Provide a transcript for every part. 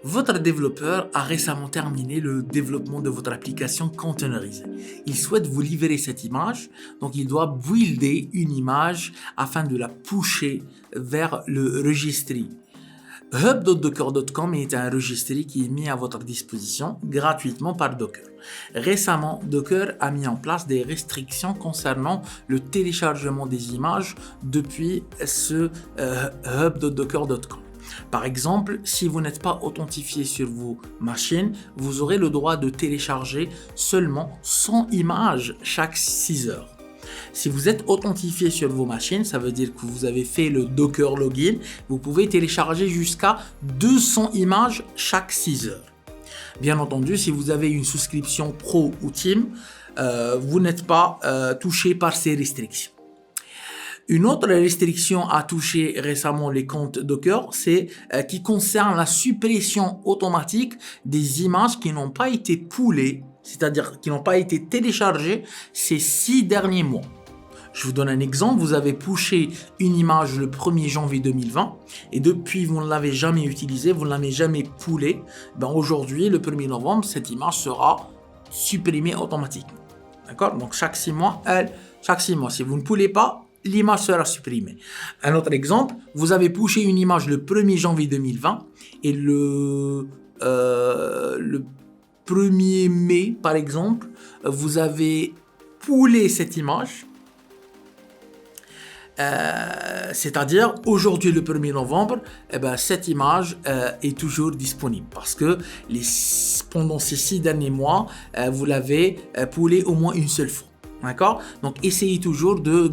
Votre développeur a récemment terminé le développement de votre application containerisée. Il souhaite vous livrer cette image, donc il doit builder une image afin de la pusher vers le registry. Hub.docker.com est un registry qui est mis à votre disposition gratuitement par Docker. Récemment, Docker a mis en place des restrictions concernant le téléchargement des images depuis ce hub.docker.com. Par exemple, si vous n'êtes pas authentifié sur vos machines, vous aurez le droit de télécharger seulement 100 images chaque 6 heures. Si vous êtes authentifié sur vos machines, ça veut dire que vous avez fait le Docker Login, vous pouvez télécharger jusqu'à 200 images chaque 6 heures. Bien entendu, si vous avez une souscription Pro ou Team, vous n'êtes pas touché par ces restrictions. Une autre restriction a touché récemment les comptes Docker, c'est qui concerne la suppression automatique des images qui n'ont pas été poolées, c'est-à-dire qui n'ont pas été téléchargées ces 6 derniers mois. Je vous donne un exemple, vous avez pushé une image le 1er janvier 2020 et depuis vous ne l'avez jamais utilisée, vous ne l'avez jamais poolée. Aujourd'hui, le 1er novembre, cette image sera supprimée automatiquement. D'accord ? Donc chaque 6 mois, si vous ne poolez pas, l'image sera supprimée. Un autre exemple, vous avez pushé une image le 1er janvier 2020 et le 1er mai, par exemple, vous avez poolé cette image. C'est-à-dire aujourd'hui le 1er novembre, cette image est toujours disponible parce que pendant ces 6 derniers mois, vous l'avez poolé au moins une seule fois. D'accord ? Donc, essayez toujours de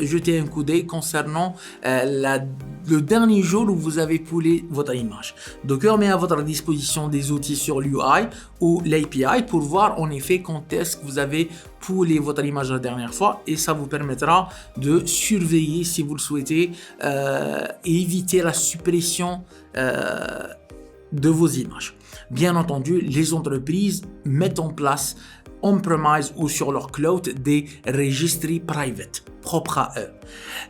jeter un coup d'œil concernant le dernier jour où vous avez poolé votre image. Docker met à votre disposition des outils sur l'UI ou l'API pour voir en effet quand est-ce que vous avez poolé votre image la dernière fois et ça vous permettra de surveiller si vous le souhaitez et éviter la suppression de vos images. Bien entendu, les entreprises mettent en place on-premise ou sur leur cloud des registries private propres à eux.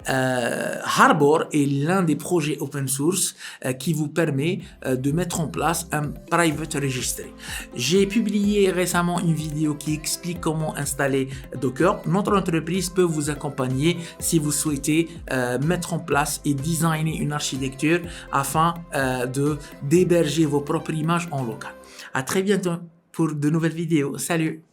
Harbor est l'un des projets open source qui vous permet de mettre en place un private registry. J'ai publié récemment une vidéo qui explique comment installer Docker. Notre entreprise peut vous accompagner si vous souhaitez mettre en place et designer une architecture afin d'héberger vos propres images en local. À très bientôt pour de nouvelles vidéos. Salut!